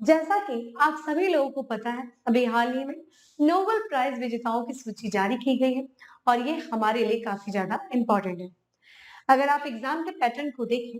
जैसा कि आप सभी लोगों को पता है, अभी हाल ही में नोबेल प्राइज विजेताओं की सूची जारी की गई है और ये हमारे लिए काफी ज्यादा इम्पोर्टेंट है। अगर आप एग्जाम के पैटर्न को देखें,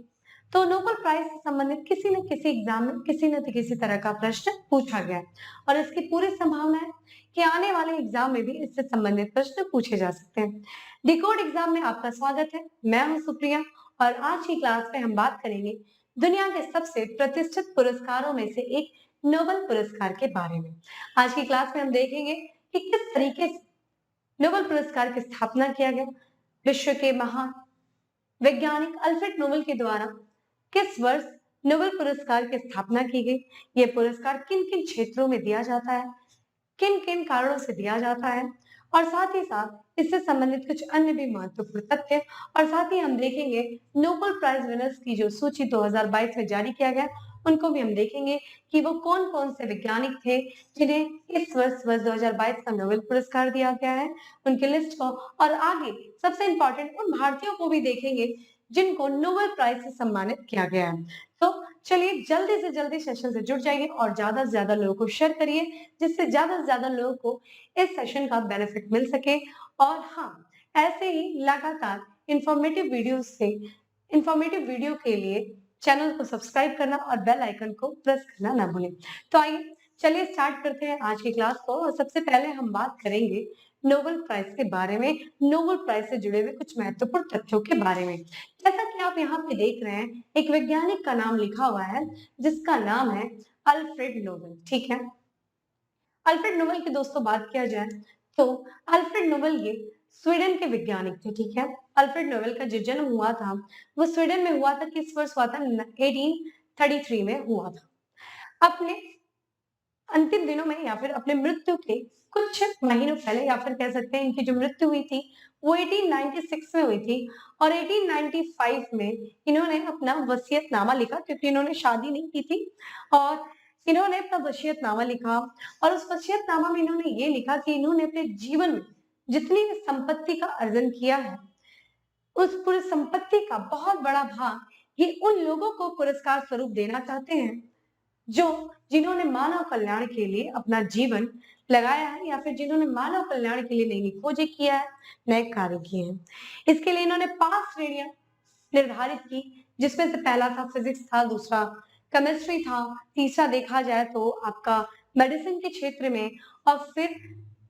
तो नोबेल प्राइज से संबंधित किसी न किसी एग्जाम में किसी न किसी तरह का प्रश्न पूछा गया है और इसकी पूरी संभावना है कि आने वाले एग्जाम में भी इससे संबंधित प्रश्न पूछे जा सकते हैं। डिकोड एग्जाम में आपका स्वागत है। मैं हूं सुप्रिया और आज की क्लास में हम बात करेंगे दुनिया के सबसे प्रतिष्ठित पुरस्कारों में से एक नोबेल पुरस्कार के बारे में। आज की क्लास में हम देखेंगे कि किस तरीके से नोबेल पुरस्कार की स्थापना किया गया, विश्व के महान वैज्ञानिक अल्फ्रेड नोबेल के द्वारा किस वर्ष नोबेल पुरस्कार की स्थापना की गई, ये पुरस्कार किन किन क्षेत्रों में दिया जाता है, किन किन कारणों से दिया जाता है और साथ ही साथ इससे संबंधित कुछ अन्य भी महत्वपूर्ण तथ्य और साथ ही हम देखेंगे नोबेल प्राइज विनर्स की जो सूची 2022 में जारी किया गया उनको भी हम देखेंगे कि वो कौन कौन से वैज्ञानिक थे जिन्हें इस वर्ष 2022 का नोबेल पुरस्कार दिया गया है, उनकी लिस्ट को, और आगे सबसे इंपॉर्टेंट उन भारतीयों को भी देखेंगे जिनको नोबेल प्राइज से सम्मानित किया गया है। तो चलिए जल्दी से जल्दी सेशन से जुड़ जाइए और ज्यादा से ज्यादा लोगों को शेयर करिए जिससे ज्यादा से ज्यादा लोगों को इस सेशन का बेनिफिट मिल सके। और हाँ, ऐसे ही लगातार इंफॉर्मेटिव वीडियो के लिए चैनल को सब्सक्राइब करना और बेल आइकन को प्रेस करना ना भूलें। तो आइए चलिए स्टार्ट करते हैं आज की क्लास को और सबसे पहले हम बात करेंगे नोबेल प्राइज के बारे में, नोबेल प्राइज से जुड़े हुए कुछ महत्वपूर्ण तथ्यों के बारे में। जैसा कि आप यहाँ पे देख रहे हैं, एक वैज्ञानिक का नाम लिखा हुआ है जिसका नाम है अल्फ्रेड नोबेल। ठीक है, अल्फ्रेड नोबेल की दोस्तों बात किया जाए तो अल्फ्रेड नोबेल ये स्वीडन के वैज्ञानिक थे। ठीक है, अल्फ्रेड नोबेल का जो जन्म हुआ था वो स्वीडन में हुआ था। किस वर्ष हुआ था? 1833 में हुआ था। अपने अंतिम दिनों में या फिर अपने मृत्यु के कुछ महीनों पहले या फिर कह सकते हैं इनकी जो मृत्यु हुई थी वो 1896 में हुई थी और 1895 में इन्होंने अपना वसीयतनामा लिखा क्योंकि इन्होंने शादी नहीं की थी और इन्होंने अपना वसीयतनामा लिखा और उस वसीयतनामा में इन्होंने ये लिखा कि इन्होंने अपने जीवन में जितनी भी संपत्ति का अर्जन किया है उस पूरी संपत्ति का बहुत बड़ा भाग ये उन लोगों को पुरस्कार स्वरूप देना चाहते हैं जो जिन्होंने मानव कल्याण के लिए अपना जीवन लगाया है या फिर जिन्होंने मानव कल्याण के लिए नई नई खोजें किया है, नए कार्य किए हैं। इसके लिए इन्होंने 5 श्रेणियां निर्धारित की जिसमें से पहला था फिजिक्स था, दूसरा केमिस्ट्री था, तीसरा देखा जाए तो आपका मेडिसिन के क्षेत्र में और फिर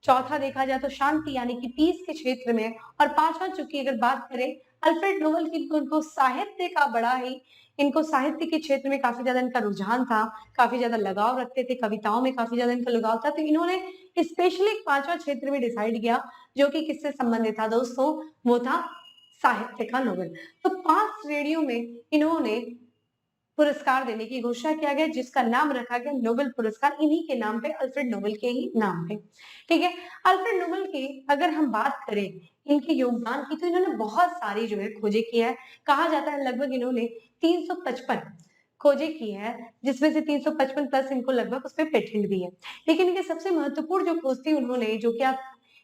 चौथा देखा जाए तो शांति यानी कि पीस के क्षेत्र में और पांचवा चूंकि अगर बात करें अल्फ्रेड नोबेल की तो उनको साहित्य का बड़ा ही इनको साहित्य के क्षेत्र में काफी ज्यादा इनका रुझान था, काफी ज्यादा लगाव रखते थे, कविताओं में काफी ज्यादा इनका लगाव था। तो इन्होंने स्पेशली एक पांचवा क्षेत्र में डिसाइड किया जो कि किससे संबंधित था दोस्तों, वो था साहित्य का नोबेल। तो 5 श्रेणियों में इन्होंने पुरस्कार देने की घोषणा किया गया जिसका नाम रखा गया नोबेल पुरस्कार, इन्हीं के नाम पे, अल्फ्रेड नोबेल के ही नाम पे। ठीक है, अल्फ्रेड नोबेल की अगर हम बात करें इनके योगदान की तो इन्होंने बहुत सारी जो है खोजें की है। कहा जाता है लगभग इन्होंने 355 खोजें की है जिसमें से 355 प्लस इनको लगभग उस पर पेटेंट भी है। लेकिन इनके सबसे महत्वपूर्ण जो खोज थी उन्होंने जो कि आप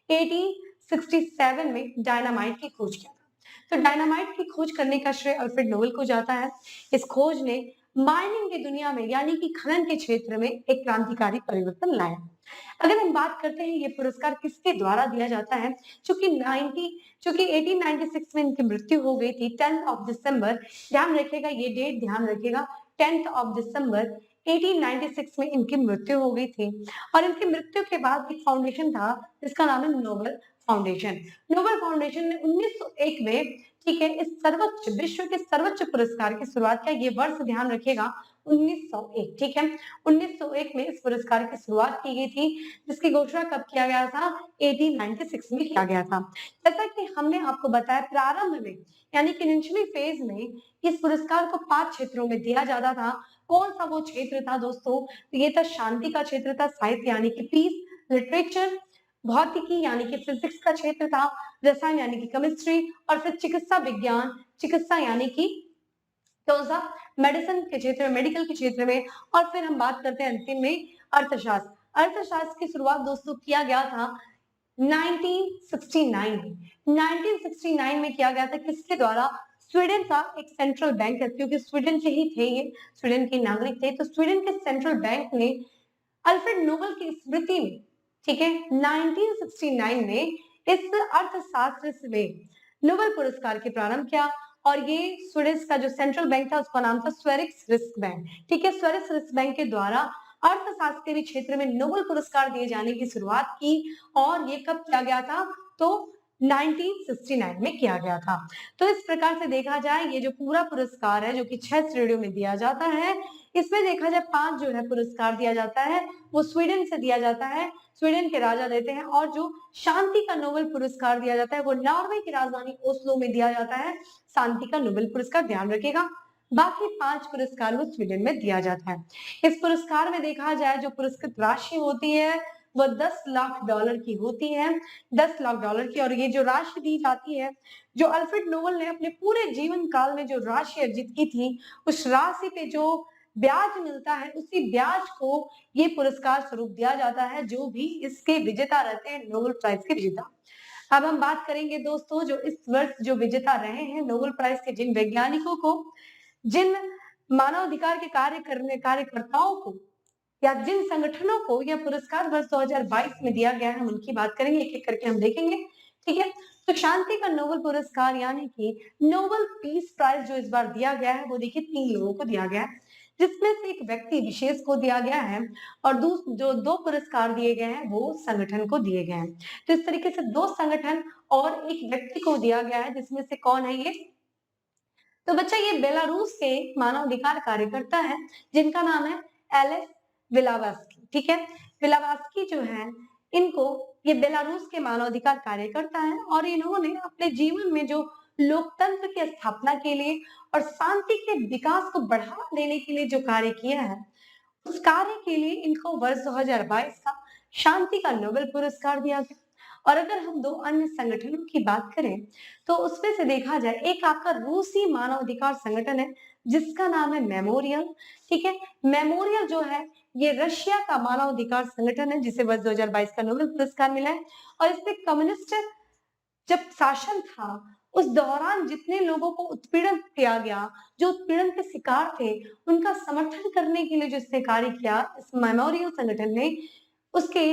1867 में डायनामाइट की खोज किया। तो डायनामाइट की खोज करने का श्रेय अल्फ्रेड नोबेल को जाता है। इस खोज ने माइनिंग की दुनिया में यानी कि खनन के क्षेत्र में एक क्रांतिकारी परिवर्तन लाया। अगर हम बात करते हैं ये पुरस्कार किसके द्वारा दिया जाता है, चूंकि 1896 में इनकी मृत्यु हो गई थी 10 ऑफ दिसंबर, ध्यान रखिएगा ये डेट, ध्यान रखिएगा 10 ऑफ दिसंबर 1896 में इनकी मृत्यु हो गई थी और इनकी मृत्यु के बाद एक फाउंडेशन था जिसका नाम है नोबेल फाउंडेशन। नोबेल फाउंडेशन ने 1901 में, ठीक है, इस सर्वोच्च विश्व के सर्वोच्च पुरस्कार की शुरुआत किया। ये वर्ष ध्यान रखिएगा 1901। ठीक है, 1901 में इस पुरस्कार की शुरुआत की गई थी जिसकी घोषणा कब किया गया था? 1896 में किया गया था। जैसा कि हमने आपको बताया प्रारंभ में यानी कि इनिशियली फेज में इस पुरस्कार को 5 क्षेत्रों में दिया जाता था। कौन सा वो क्षेत्र था दोस्तों? तो ये था शांति का क्षेत्र था, साहित्य यानी कि पीस, लिटरेचर, भौतिकी यानी कि फिजिक्स का क्षेत्र था, रसायन यानी कि केमिस्ट्री और फिर चिकित्सा विज्ञान, चिकित्सा यानी कि कौन सा? मेडिसिन के क्षेत्र में, मेडिकल के क्षेत्र में। और फिर हम बात करते हैं अंतिम में अर्थशास्त्र। अर्थशास्त्र की शुरुआत दोस्तों किया गया था 1969 में। 1969 में किया गया था किसके द्वारा? स्वीडन का एक सेंट्रल बैंक है, क्योंकि स्वीडन के ही थे ये, स्वीडन के नागरिक थे, तो स्वीडन के सेंट्रल बैंक ने अल्फ्रेड नोबेल की स्मृति में, ठीक है, 1969 में इस अर्थशास्त्र में नोबेल पुरस्कार के प्रारंभ किया। और ये स्वीडिश का जो सेंट्रल बैंक था उसका नाम था स्वेरिक्स रिस्क बैंक, ठीक है। स्वेरिक्स रिस्क बैंक के द्वारा अर्थशास्त्र के क्षेत्र में नोबेल पुरस्कार दिए जाने की शुरुआत की, और ये कब किया गया था, तो 1969 में किया गया था। तो इस प्रकार से देखा जाए ये जो पूरा पुरस्कार है जो कि 6 श्रेणियों में दिया जाता है, इसमें देखा जाए 5 जो है पुरस्कार दिया जाता है वो स्वीडन से दिया जाता है, स्वीडन के राजा देते हैं, और जो शांति का नोबेल पुरस्कार दिया जाता है वो नॉर्वे की राजधानी ओस्लो में दिया जाता है, शांति का नोबेल पुरस्कार, ध्यान रखिएगा। बाकी 5 पुरस्कार वो स्वीडन में दिया जाता है। इस पुरस्कार में देखा जाए जो पुरस्कृत राशि होती है वो 10 लाख डॉलर की होती है, 10 लाख डॉलर की। और ये जो राशि दी जाती है, जो अल्फ्रेड नोबेल ने अपने पूरे जीवन काल में जो राशि अर्जित की थी, उस राशि पे जो ब्याज मिलता है उसी ब्याज को ये पुरस्कार स्वरूप दिया जाता है, जो भी इसके विजेता रहते हैं, नोबेल प्राइज के विजेता। अब हम बात करेंगे दोस्तों जो इस वर्ष जो विजेता रहे हैं नोबेल प्राइज के, जिन वैज्ञानिकों को, जिन मानवाधिकार के कार्यकर्ताओं को, या जिन संगठनों को यह पुरस्कार वर्ष 2022 में दिया गया है, हम उनकी बात करेंगे, एक एक करके हम देखेंगे, ठीक है। तो शांति का नोबेल पुरस्कार यानी कि नोबेल पीस प्राइज जो इस बार दिया गया है वो देखिए 3 लोगों को दिया गया है, जिसमें से एक व्यक्ति विशेष को दिया गया है, और जो 2 पुरस्कार दिए गए हैं वो संगठन को दिए गए हैं। तो इस तरीके से 2 संगठन और एक व्यक्ति को दिया गया है, जिसमें से कौन है ये, तो बच्चा ये बेलारूस के मानवाधिकार कार्यकर्ता है, जिनका नाम है एलेस विलावस्की, ठीक है। विलावस्की जो है, इनको, ये बेलारूस के मानवाधिकार कार्यकर्ता है, और इन्होंने अपने जीवन में जो लोकतंत्र की स्थापना के लिए और शांति के विकास को बढ़ावा देने के लिए जो कार्य किया है, उस कार्य के लिए इनको वर्ष 2022 का शांति का नोबेल पुरस्कार दिया गया। और अगर हम 2 अन्य संगठनों की बात करें तो उसमें से देखा जाए, एक आपका रूसी मानवाधिकार संगठन है जिसका नाम है मेमोरियल, ठीक है। मेमोरियल जो है ये रशिया का मानवाधिकार संगठन है, जिसे वर्ष 2022 का नोबेल पुरस्कार मिला है। और इसमें कम्युनिस्ट जब शासन था उस दौरान जितने लोगों को उत्पीड़न किया गया, जो उत्पीड़न के शिकार थे, उनका समर्थन करने के लिए जो इसने कार्य किया इस मेमोरियल संगठन ने, उसके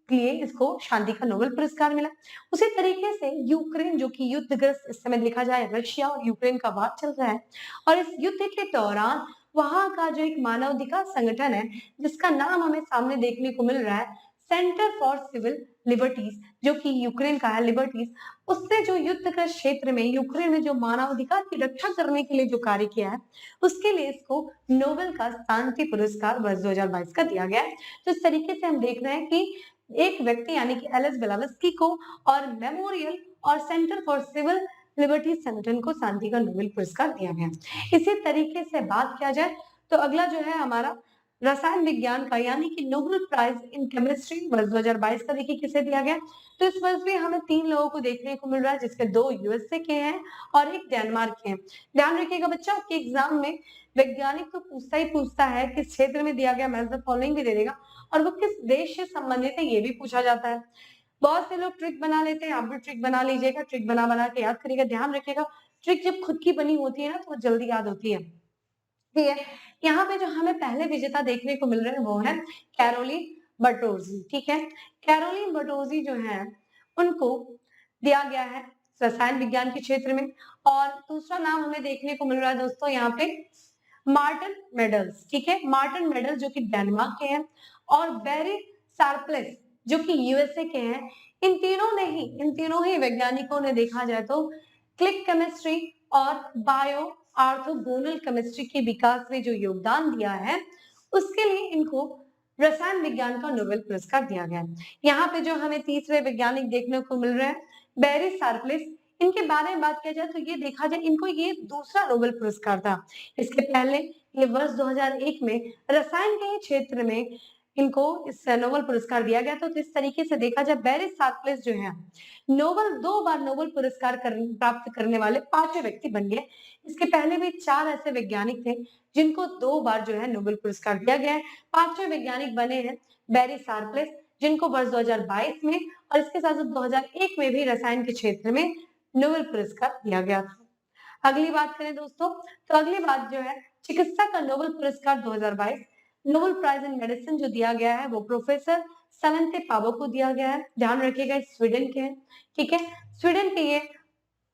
लिए इसको शांति का नोबेल पुरस्कार मिला। उसी तरीके से यूक्रेन जो कि युद्धग्रस्त, इस समय देखा जाए रशिया और यूक्रेन का वार चल रहा है, और इस युद्ध के दौरान वहां का जो एक मानवाधिकार संगठन है जिसका नाम हमें सामने देखने को मिल रहा है सेंटर फॉर सिविल लिबर्टीज, जो कि यूक्रेन का है, लिबर्टीज, उसने जो युद्धग्रस्त क्षेत्र में यूक्रेन में जो मानवाधिकार की रक्षा करने के लिए जो कार्य किया है, उसके लिए इसको नोबेल का शांति पुरस्कार वर्ष 2022 का दिया गया है। तो इस तरीके से हम देख रहे हैं कि एक व्यक्ति यानी कि एलेस बेलावस्की को और मेमोरियल और सेंटर फॉर सिविल लिबर्टी संगठन को शांति का नोबेल पुरस्कार दिया गया। इसी तरीके से बात किया जाए तो अगला जो है हमारा रसायन विज्ञान का, यानी कि नोबेल प्राइज इन केमिस्ट्री वर्ष 2022 का देखिए किसे दिया गया। तो इस वर्ष भी हमें 3 लोगों को देखने को मिल रहा है, जिसके 2 यूएसए के हैं और एक डेनमार्क के हैं। ध्यान रखिएगा बच्चा कि एग्जाम में वैज्ञानिक तो पूछता ही पूछता है किस क्षेत्र में दिया गया, मैच द फॉलोइंग भी दे देगा, और वो किस देश से संबंधित है ये भी पूछा जाता है। बहुत से लोग ट्रिक बना लेते हैं, आप भी ट्रिक बना लीजिएगा, ट्रिक बना बना के याद करिएगा। ध्यान रखिएगा ट्रिक जब खुद की बनी होती है ना तो वो जल्दी याद होती है, ठीक है। यहाँ पे जो हमें पहले विजेता देखने को मिल रहे हैं वो है कैरोलिन बर्टोजी, ठीक है। कैरोलिन बर्टोजी जो है उनको दिया गया है रसायन विज्ञान के क्षेत्र में। और दूसरा नाम हमें देखने को मिल रहा है दोस्तों यहाँ पे मार्टिन मेडल्स, ठीक है। मार्टिन मेडल जो कि डेनमार्क के हैं, और बेरी सार्प्लेस जो कि यूएसए के हैं। इन तीनों ही वैज्ञानिकों ने देखा जाए तो क्लिक केमिस्ट्री और बायो ऑर्थोगोनल केमिस्ट्री के विकास में जो योगदान दिया है उसके लिए इनको रसायन विज्ञान का नोबेल पुरस्कार दिया गया। यहाँ पे जो हमें तीसरे वैज्ञानिक देखने को मिल रहे हैं बेरी सार्प्लेस, इनके बारे में बात किया जाए तो ये देखा जाए इनको ये दूसरा नोबेल पुरस्कार था। इसके पहले ये वर्ष 2001 में रसायन के क्षेत्र में इनको इस नोबेल पुरस्कार दिया गया था। तो इस तरीके से देखा जाए बेरी सार्प्लेस जो है नोबेल 2 बार नोबेल पुरस्कार प्राप्त करने वाले 5वें व्यक्ति बन गए। इसके पहले भी 4 ऐसे वैज्ञानिक थे जिनको 2 बार जो है नोबेल पुरस्कार दिया गया है। 5वें वैज्ञानिक बने हैं बेरी सार्प्लेस, जिनको वर्ष 2022 में और इसके साथ 2001 में भी रसायन के क्षेत्र में नोबेल पुरस्कार दिया गया था। अगली बात करें दोस्तों, तो अगली बात जो है चिकित्सा का नोबेल पुरस्कार 2022 नोबेल प्राइज इन मेडिसिन जो दिया गया है वो प्रोफेसर सवंते पावो को दिया गया है। ध्यान रखिएगा स्वीडन के हैं, ठीक है। स्वीडन के ये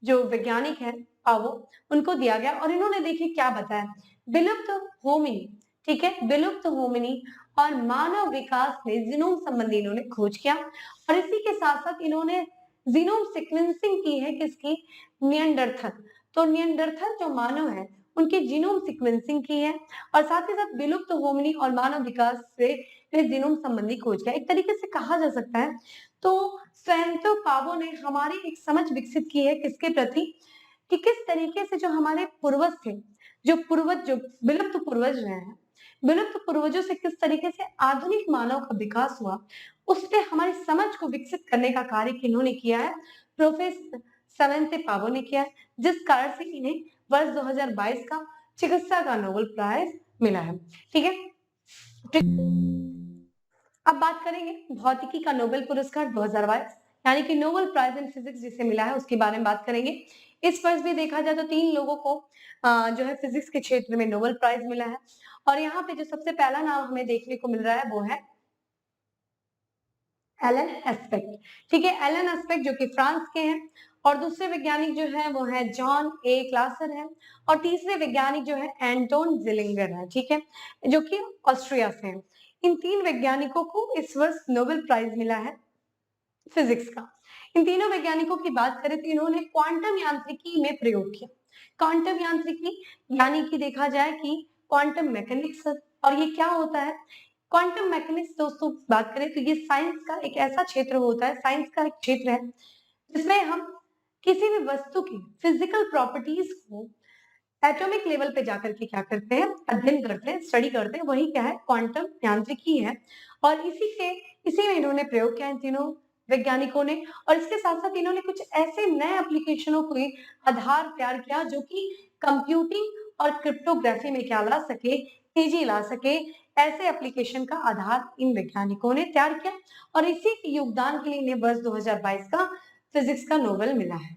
जो वैज्ञानिक हैं पावो, उनको दिया गया और इन्होंने देखिए क्या बताया, विलुप्त होमिनी, ठीक है, विलुप्त होमिनी और मानव विकास में जीनोम संबंधी इन्होंने खोज किया और इसी के साथ साथ इन्होंने जीनोम सीक्वेंसिंग की है किसकी, नियंडरथल। तो नियंडरथल जो मानव है उनके जीनोम सीक्वेंसिंग की है और साथ ही साथ विलुप्त होमिनी और मानव विकास से जीनोम संबंधी खोज किया। एक तरीके से कहा जा सकता है तो स्वयंतो पावो ने हमारी एक समझ विकसित की है किसके प्रति, कि किस तरीके से जो हमारे पूर्वज थे, जो पूर्वज जो विलुप्त पूर्वज रहे हैं, विलुप्त पूर्वजों से किस तरीके से आधुनिक मानव का विकास हुआ, उस पे हमारी समझ को विकसित करने का कार्य किन्होंने किया है, प्रोफेसर सवंते पावो ने किया है, जिस कारण से इन्हें वर्ष 2022 का चिकित्सा का नोबेल प्राइज मिला है। ठीक है, अब बात करेंगे भौतिकी का नोबेल पुरस्कार 2022 यानी कि नोबेल प्राइज इन फिजिक्स जिसे मिला है उसके बारे में बात करेंगे। इस वर्ष भी देखा जाए तो 3 लोगों को जो है फिजिक्स के क्षेत्र में नोबेल प्राइज मिला है और यहाँ पे जो सबसे पहला नाम हमें देखने को मिल रहा है वो है एलन एस्पेक्ट। ठीक है, एलन एस्पेक्ट जो कि फ्रांस के हैं और दूसरे वैज्ञानिक जो है वो है जॉन ए क्लासर है और तीसरे वैज्ञानिक जो है एंटोन जिलिंगर है, ठीक है, जो कि ऑस्ट्रिया से हैं। इन 3 वैज्ञानिकों को इस वर्ष नोबेल प्राइज मिला है फिजिक्स का। इन तीनों वैज्ञानिकों की बात करें तो इन्होंने क्वांटम यांत्रिकी में प्रयोग किया। क्वांटम यांत्रिकी यानी कि देखा जाए कि क्वांटम मैकेनिक्स, और ये क्या होता है क्वांटम मैकेनिक्स दोस्तों बात करें तो ये साइंस का एक ऐसा क्षेत्र होता है, साइंस का एक क्षेत्र है जिसमें हम किसी भी वस्तु की फिजिकल प्रॉपर्टीज को एटॉमिक लेवल पे जाकर के क्या करते हैं, अध्ययन करते हैं, स्टडी करते हैं, वही क्या है क्वांटम यांत्रिकी है। और इसी में इन्होंने प्रयोग किया इन तीनों वैज्ञानिकों ने और इसके साथ साथ इन्होंने कुछ ऐसे नए एप्लीकेशनों को आधार तैयार किया जो कि कंप्यूटिंग और क्रिप्टोग्राफी में क्या ला सके, तेजी ला सके, ऐसे एप्लीकेशन का आधार इन वैज्ञानिकों ने तैयार किया और इसी के योगदान के लिए इन्हें वर्ष 2022 का फिजिक्स का नोबेल मिला है।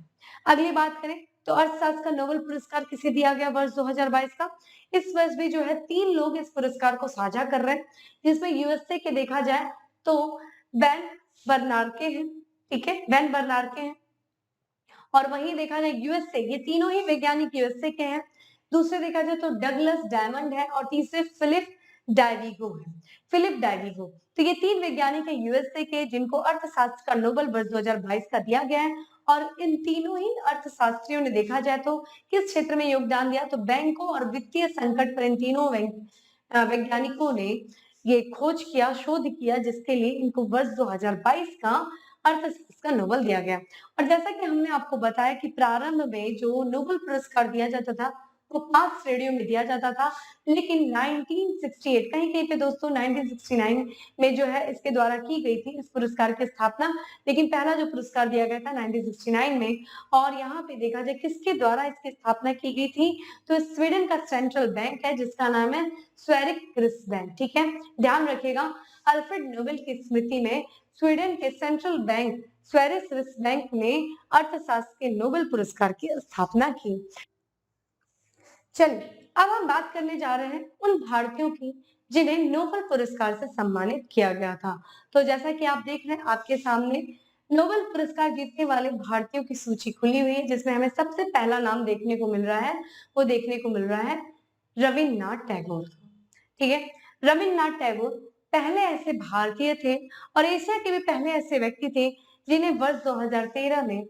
अगली बात करें तो अर्थशास्त्र का नोबेल पुरस्कार किसे दिया गया वर्ष 2022 का। इस वर्ष भी जो है 3 लोग इस पुरस्कार को साझा कर रहे हैं, जिसमें यूएसए के देखा जाए तो बेन बर्नार्के हैं, ठीक है, बेन बर्नार्के हैं और वहीं देखा जाए यूएसए, ये तीनों ही वैज्ञानिक यूएसए के हैं। दूसरे देखा जाए तो डगलस डायमंड है और तीसरे फिलिप डाइविगो है, फिलिप डाइविगो। तो ये 3 वैज्ञानिक है यूएसए के जिनको अर्थशास्त्र का नोबेल वर्ष 2022 का दिया गया है और इन तीनों ही अर्थशास्त्रियों ने देखा जाए तो किस क्षेत्र में योगदान दिया, तो बैंकों और वित्तीय संकट पर इन तीनों वैज्ञानिकों ने ये खोज किया, शोध किया, जिसके लिए इनको वर्ष 2022 का अर्थशास्त्र का नोबेल दिया गया। और जैसा कि हमने आपको बताया कि प्रारंभ में जो नोबेल पुरस्कार दिया जाता था वो 5 श्रेणियों में दिया जाता था, लेकिन 1968 कहीं-कहीं पे दोस्तों 1969 में जो है इसके द्वारा की गई थी इस पुरस्कार की स्थापना, लेकिन पहला जो पुरस्कार दिया गया था 1969 में और यहाँ पे देखा जाए किसके द्वारा इसकी स्थापना की गई थी, तो स्वीडन का सेंट्रल बैंक है जिसका नाम है स्वेरिक बैंक, ठीक है, ध्यान रखिएगा। अल्फ्रेड नोबेल की स्मृति में स्वीडन के सेंट्रल बैंक स्वेरिस बैंक ने अर्थशास्त्र के नोबेल पुरस्कार की स्थापना की। चलिए अब हम बात करने जा रहे हैं उन भारतीयों की जिन्हें नोबेल पुरस्कार से सम्मानित किया गया था। तो जैसा कि आप देख रहे हैं आपके सामने नोबेल पुरस्कार जीतने वाले भारतीयों की सूची खुली हुई है, जिसमें हमें सबसे पहला नाम देखने को मिल रहा है, वो देखने को मिल रहा है रविन्द्रनाथ टैगोर। ठीक है, रविन्द्रनाथ टैगोर पहले ऐसे भारतीय थे और एशिया के भी पहले ऐसे व्यक्ति थे जिन्हें वर्ष 2013 में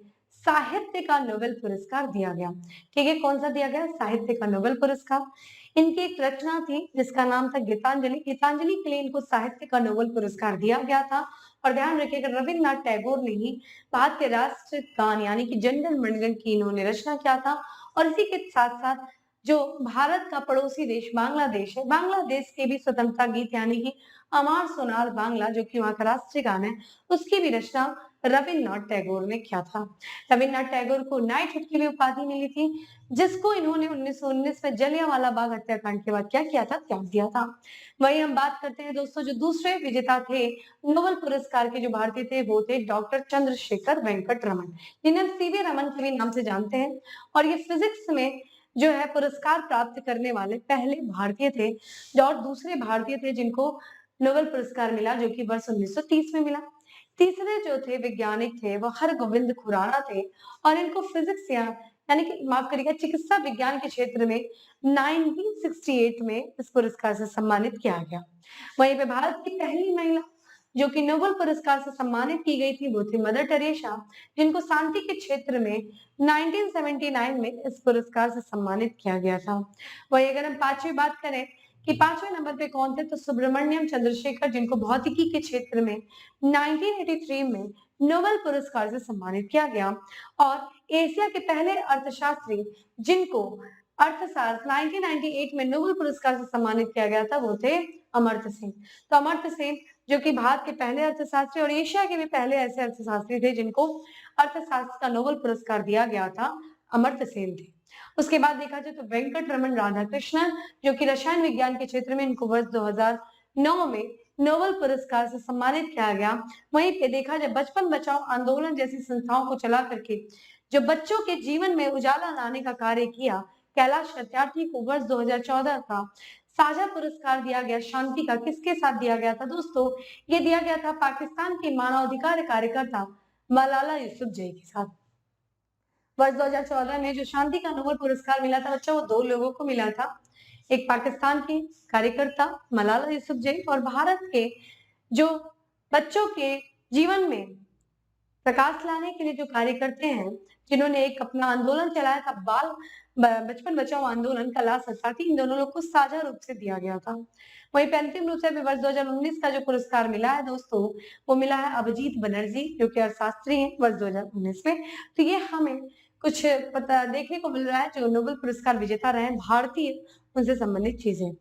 साहित्य का नोबेल पुरस्कार दिया गया। ठीक है, कौन सा दिया गया, साहित्य का नोबेल पुरस्कार। इनकी एक रचना थी जिसका नाम था गीतांजलि, गीतांजलि के लिए इनको साहित्य का नोबेल पुरस्कार दिया गया था। और ध्यान रखिएगा रविन्द्रनाथ टैगोर ने ही भारतीय राष्ट्र गान यानी कि जनगण मनगण की इन्होंने रचना किया था और इसी के साथ साथ जो भारत का पड़ोसी देश बांग्लादेश है, बांग्लादेश के भी स्वतंत्रता गीत यानी कि अमार सोनार बांग्ला जो कि वहां का राष्ट्रीय गान है, उसकी भी रचना रविन्द्रनाथ टैगोर ने किया था। रविन्द्रनाथ टैगोर को नाइटहुड की भी उपाधि मिली थी, जिसको इन्होंने 1919 में जलियांवाला बाग हत्याकांड के बाद क्या किया था, त्याग दिया था। वहीं हम बात करते हैं दोस्तों, जो दूसरे विजेता थे नोबेल पुरस्कार के जो भारतीय थे वो थे डॉक्टर चंद्रशेखर वेंकट रमन, जिन्हें हम सीवी रमन के भी नाम से जानते हैं। और ये फिजिक्स में जो है पुरस्कार प्राप्त करने वाले पहले भारतीय थे और दूसरे भारतीय थे जिनको नोबेल पुरस्कार मिला, जो कि वर्ष 1930 में मिला। तीसरे जो थे वैज्ञानिक थे वो हरगोविंद खुराना थे और इनको फिजिक्स यानी कि माफ करिएगा चिकित्सा विज्ञान के क्षेत्र में 1968 में इस पुरस्कार से सम्मानित किया गया। वहीं पे भारत की पहली महिला जो कि नोबेल पुरस्कार से सम्मानित की गई थी वो थी मदर टेरेसा, जिनको शांति के क्षेत्र में 1979 में इस पुरस्कार से सम्मानित किया गया था। वही अगर हम पांचवी बात करें कि पांचवें नंबर पे कौन थे, तो सुब्रमण्यम चंद्रशेखर, जिनको भौतिकी के क्षेत्र में 1983 में नोबेल पुरस्कार से सम्मानित किया गया। और एशिया के पहले अर्थशास्त्री जिनको अर्थशास्त्र 1998 में नोबेल पुरस्कार से सम्मानित किया गया था वो थे अमर्त्य सेन। तो अमर्त्य सेन जो कि भारत के पहले अर्थशास्त्री और एशिया के भी पहले ऐसे अर्थशास्त्री थे जिनको अर्थशास्त्र का नोबेल पुरस्कार दिया गया था, अमर्त्य सेन थे। उसके बाद देखा जाए तो वेंकट रमन राधाकृष्णन, जो कि रसायन विज्ञान के क्षेत्र में इनको वर्ष 2009 में नोबेल पुरस्कार से सम्मानित किया गया। वहीं पे देखा जाए बचपन बचाओ आंदोलन जैसी संस्थाओं को चला करके जो बच्चों के जीवन में उजाला लाने का कार्य किया, कैलाश सत्यार्थी को वर्ष 2014 का साझा पुरस्कार दिया गया शांति का। किसके साथ दिया गया था दोस्तों? ये दिया गया था पाकिस्तान की मानवाधिकार कार्यकर्ता मलाला यूसुफजई के साथ। वर्ष 2014 में जो शांति का नोबेल पुरस्कार मिला था बच्चों, वो दो लोगों को मिला था, एक पाकिस्तान की कार्यकर्ता मलाला यूसुफजई और भारत के जो बच्चों के जीवन में प्रकाश लाने के लिए जो कार्य करते हैं, जिन्होंने एक अपना आंदोलन चलाया था बाल बचपन बचाओ आंदोलन, कैलाश सत्यार्थी, इन दोनों लोग को साझा रूप से दिया गया था। वहीं पे अंतिम रूप से वर्ष 2019 का जो पुरस्कार मिला है दोस्तों, वो मिला है अभिजीत बनर्जी, जो कि अर्थशास्त्री हैं, वर्ष 2019 में। तो ये हमें कुछ पता देखने को मिल रहा है जो नोबेल पुरस्कार विजेता रहे भारतीय, उनसे संबंधित चीजें।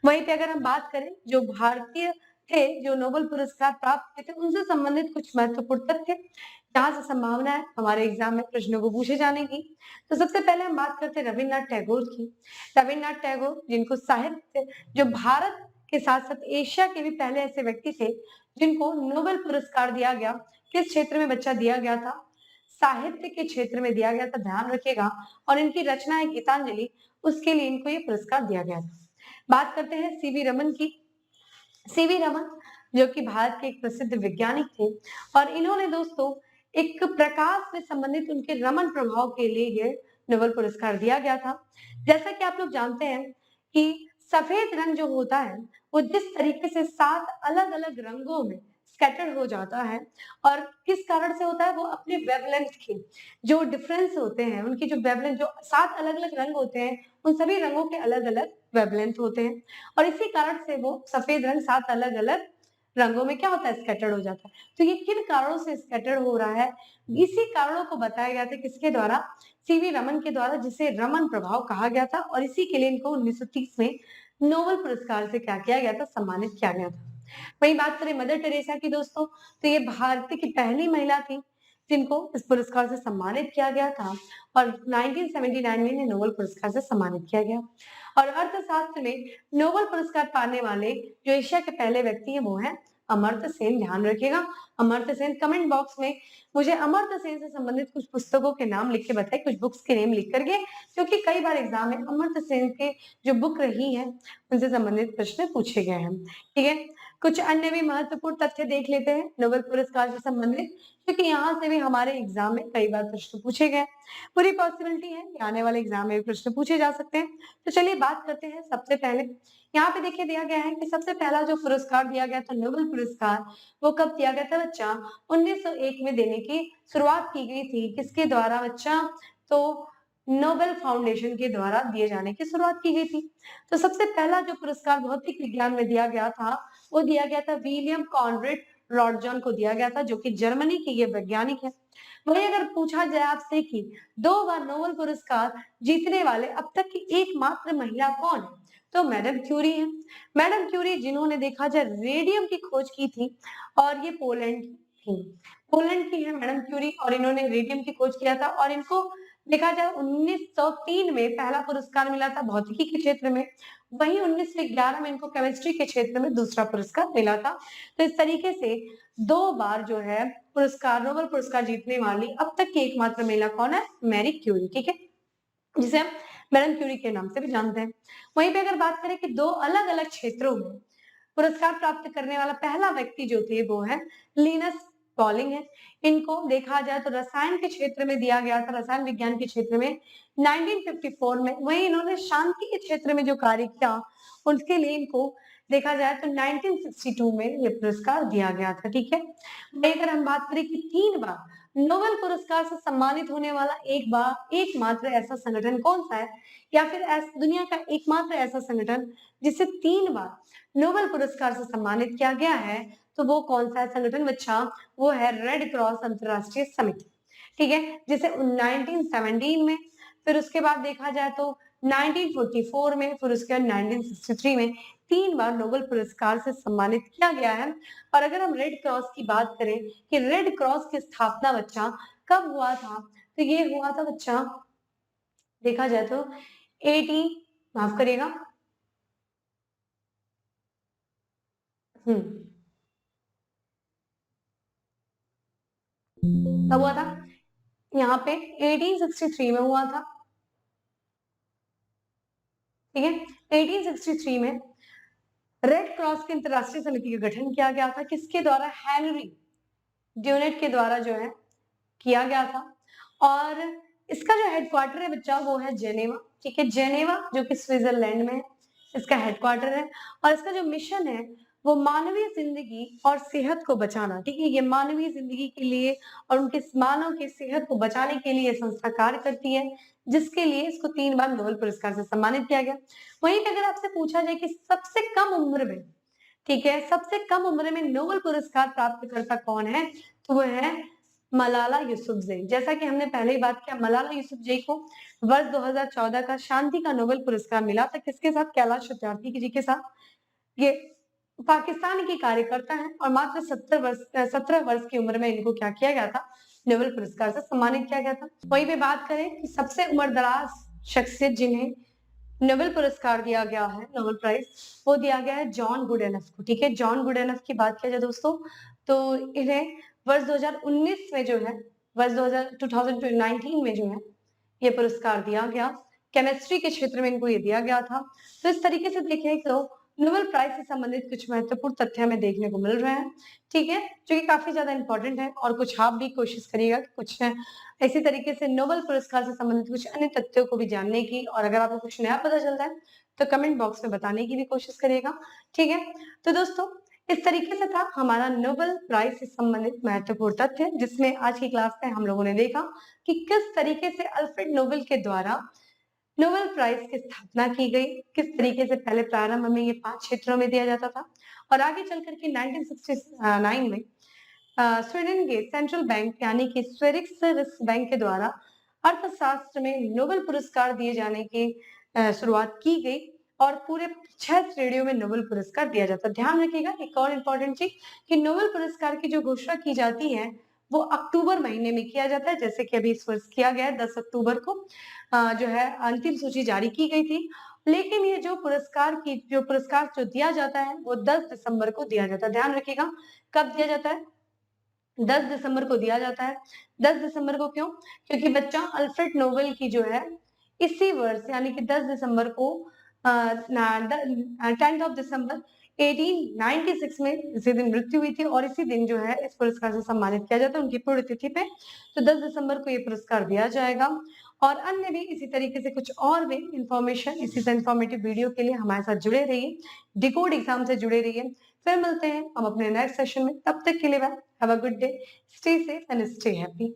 वहीं पे अगर हम बात करें जो भारतीय थे जो नोबेल पुरस्कार प्राप्त किए थे, उनसे संबंधित कुछ महत्वपूर्ण तथ्य जहां से संभावना है हमारे एग्जाम में प्रश्नों को पूछे जाने की। तो सबसे पहले हम बात करते हैं रविन्द्रनाथ टैगोर की। रविन्द्रनाथ टैगोर जिनको साहित्य जो भारत के साथ साथ एशिया के भी पहले ऐसे व्यक्ति थे जिनको नोबेल पुरस्कार दिया गया। किस क्षेत्र में बच्चा दिया गया था? साहित्य के क्षेत्र में दिया गया था, ध्यान रखिएगा। और इनकी रचना है गीतांजलि, उसके लिए इनको ये पुरस्कार दिया गया था। बात करते हैं सीवी रमन की। सीवी रमन जो कि भारत के एक प्रसिद्ध वैज्ञानिक थे और इन्होंने दोस्तों एक प्रकाश से संबंधित उनके रमन प्रभाव के लिए ये नोबेल पुरस्कार दिया गया था। जैसा कि आप लोग जानते हैं कि सफेद रंग जो होता है वो जिस तरीके से 7 अलग-अलग रंगों में स्कैटर्ड हो जाता है और किस कारण से होता है, वो अपने वेवलेंथ के जो डिफरेंस होते हैं, उनकी जो वेवलेंथ जो 7 अलग-अलग रंग होते हैं, उन सभी रंगों के अलग-अलग वेवलेंथ होते हैं और इसी कारण से वो सफेद रंग 7 अलग-अलग रंगों में क्या होता है, स्कैटर्ड हो जाता है। तो ये किन कारणों से स्कैटर्ड हो रहा है, इसी कारणों को बताया गया था किसके द्वारा? सीवी रमन के द्वारा, जिसे रमन प्रभाव कहा गया था और इसी के लिए इनको 1930 में नोबेल पुरस्कार से क्या किया गया था, सम्मानित किया गया था। वहीं बात करें मदर टेरेसा की दोस्तों, तो ये भारत की पहली महिला थी जिनको इस पुरस्कार से सम्मानित किया गया था और 1979 में इन्हें नोबेल पुरस्कार से सम्मानित किया गया। और अर्थशास्त्र में नोबेल पुरस्कार पाने वाले जो एशिया के पहले व्यक्ति हैं वो हैं अमर्त्य सेन। ध्यान रखिएगा, अमर्त्य सेन। कमेंट बॉक्स में मुझे अमर्त्य सेन से संबंधित कुछ पुस्तकों के नाम लिख के बताइए, कुछ बुक्स के नेम लिख करके, क्योंकि कई बार एग्जाम में अमर्त्य सेन के जो बुक रही है उनसे संबंधित प्रश्न पूछे गए हैं। ठीक है, कुछ अन्य भी महत्वपूर्ण तथ्य देख लेते हैं नोबेल पुरस्कार से संबंधित, क्योंकि यहाँ से भी हमारे एग्जाम में कई बार प्रश्न पूछे गए। पूरी पॉसिबिलिटी है कि आने वाले एग्जाम में भी प्रश्न पूछे जा सकते हैं। तो चलिए बात करते हैं। सबसे पहले यहाँ पे देखिए दिया गया है कि सबसे पहला जो पुरस्कार दिया गया था नोबेल पुरस्कार, वो कब दिया गया था बच्चा? 1901 में देने की शुरुआत की गई थी। किसके द्वारा बच्चा? तो नोबेल फाउंडेशन के द्वारा दिए जाने की शुरुआत की गई थी। तो सबसे पहला जो पुरस्कार भौतिक विज्ञान में दिया गया था वो दिया गया था विलियम कॉनरेड रॉन्टजन को दिया गया था, जो कि जर्मनी के ये वैज्ञानिक है। वही अगर पूछा जाए आपसे कि 2 बार नोबेल पुरस्कार जीतने वाले अब तक की एकमात्र महिला कौन है, तो मैडम क्यूरी है। मैडम क्यूरी जिन्होंने देखा जाए रेडियम की खोज की थी और ये पोलैंड पोलैंड की है मैडम क्यूरी और इन्होंने रेडियम की खोज किया था और इनको देखा जाए 1903 में पहला पुरस्कार मिला था भौतिकी के क्षेत्र में, वहीं 1911 में इनको केमिस्ट्री के क्षेत्र में दूसरा पुरस्कार मिला था। तो इस तरीके से 2 बार जो है पुरस्कार, नोबेल पुरस्कार जीतने वाली अब तक की एकमात्र महिला कौन है? मैरी क्यूरी, ठीक है, जिसे हम मैडम क्यूरी के नाम से भी जानते हैं। वहीं पे अगर बात करें कि 2 अलग-अलग क्षेत्रों में पुरस्कार प्राप्त करने वाला पहला व्यक्ति जो थे वो है लिनस पॉलिंग है। इनको देखा जाए तो रसायन के क्षेत्र में दिया गया था, रसायन विज्ञान के क्षेत्र में 1954 में। वहीं इन्होंने शांति के क्षेत्र में जो कार्य किया उसके लिए इनको देखा जाए तो 1962 में ये पुरस्कार दिया गया था, ठीक है। वहीं अगर हम बात करें कि 3 बार नोबेल पुरस्कार से सम्मानित होने वाला एकमात्र ऐसा संगठन कौन सा है, या फिर दुनिया का एकमात्र ऐसा संगठन जिसे 3 बार नोबेल पुरस्कार से सम्मानित किया गया है, तो वो कौन सा है संगठन बच्चा? वो है रेड क्रॉस अंतरराष्ट्रीय समिति, ठीक है, जिसे 1917 में, फिर उसके बाद देखा जाए तो 1944 में, फिर उसके बाद 1963 में 3 बार नोबेल पुरस्कार से सम्मानित किया गया है। और अगर हम रेड क्रॉस की बात करें कि रेड क्रॉस की स्थापना बच्चा कब हुआ था, तो ये हुआ था बच्चा देखा जाए तो 18 माफ करिएगा कब हुआ था? यहाँ पे 1863 में हुआ था, ठीक है। 1863 में रेड क्रॉस की अंतरराष्ट्रीय समिति का गठन किया गया था, किसके द्वारा? हेनरी ड्यूनेट के द्वारा जो है किया गया था। और इसका जो हेडक्वार्टर है बच्चा वो है जेनेवा, ठीक है, जेनेवा जो कि स्विट्जरलैंड में है, इसका हेडक्वार्टर है। और इसका जो मिशन है वो मानवीय जिंदगी और सेहत को बचाना, ठीक है, ये मानवीय जिंदगी के लिए और उनके मानव की सेहत को बचाने के लिए संस्था कार्य करती है, जिसके लिए इसको 3 बार नोबेल पुरस्कार से सम्मानित किया गया। वहीं पे अगर आपसे पूछा जाए कि सबसे कम उम्र में, ठीक है, सबसे कम उम्र में नोबेल पुरस्कार प्राप्त करता कौन है, तो वो है मलाला यूसुफजई। जैसा कि हमने पहले ही बात किया, मलाला यूसुफजई को वर्ष 2014 का शांति का नोबेल पुरस्कार मिला था, किसके साथ? कैलाश सत्यार्थी जी के साथ। ये पाकिस्तान की कार्यकर्ता है और मात्र 17 वर्ष की उम्र में इनको क्या किया गया था? नोबेल पुरस्कार से सम्मानित किया गया था। वहीं पे बात करें कि सबसे उम्रदराज शख्सियत जिन्हें नोबेल पुरस्कार दिया गया है, नोबेल प्राइज, वो दिया गया है जॉन गुडेनफ को, ठीक है। जॉन गुडेनफ की बात किया जाए दोस्तों तो इन्हें वर्ष 2019 में जो है, वर्ष 2019 में जो है ये पुरस्कार दिया गया, केमिस्ट्री के क्षेत्र में इनको ये दिया गया था। तो इस तरीके से देखें तो नोबेल प्राइज से संबंधित कुछ महत्वपूर्ण तथ्य हमें देखने को मिल रहे हैं, ठीक है, जो कि काफी ज्यादा इंपॉर्टेंट है। और कुछ आप भी कोशिश करिएगा कि कुछ इसी तरीके से नोबेल पुरस्कार से संबंधित कुछ अन्य तथ्यों को भी जानने की, और अगर आपको कुछ नया पता चलता है तो कमेंट बॉक्स में बताने की भी कोशिश करिएगा, ठीक है। तो दोस्तों इस तरीके से था हमारा नोबेल प्राइज से संबंधित महत्वपूर्ण तथ्य, जिसमें आज की क्लास में हम लोगों ने देखा कि किस तरीके से अल्फ्रेड नोबेल के द्वारा नोबेल प्राइज की स्थापना की गई, किस तरीके से पहले प्रारंभ में ये 5 क्षेत्रों में दिया जाता था और आगे चल करके 1969 में स्वीडन के सेंट्रल बैंक यानी कि स्वेरिक्स बैंक के द्वारा अर्थशास्त्र में नोबेल पुरस्कार दिए जाने की शुरुआत की गई और पूरे 6 श्रेणियों में नोबेल पुरस्कार दिया जाता है। ध्यान रखिएगा एक और इम्पोर्टेंट चीज कि नोबेल पुरस्कार की जो घोषणा की जाती है वो अक्टूबर महीने में किया जाता है, जैसे कि अभी इस वर्ष किया गया है 10 अक्टूबर को जो है अंतिम सूची जारी की गई थी। लेकिन ये जो पुरस्कार जो दिया जाता है वो 10 दिसंबर को दिया जाता है। ध्यान रखिएगा कब दिया जाता है? 10 दिसंबर को दिया जाता है। 10 दिसंबर को क्यों? क्योंकि बच्चा अल्फ्रेड नोबेल की जो है इसी वर्ष यानी कि 10 दिसंबर को 10th ऑफ दिसंबर 1896 में इसी दिन मृत्यु हुई थी और इसी दिन जो है इस पुरस्कार से सम्मानित किया जाता है उनकी पुण्यतिथि पे। तो 10 दिसंबर को ये पुरस्कार दिया जाएगा और अन्य भी इसी तरीके से कुछ और भी इंफॉर्मेशन, इसी से इंफॉर्मेटिव वीडियो के लिए हमारे साथ जुड़े रहिए, डिकोड एग्जाम से जुड़े रहिए। फिर मिलते हैं हम अपने नेक्स्ट सेशन में, तब तक के लिए have a good day, stay safe and stay happy.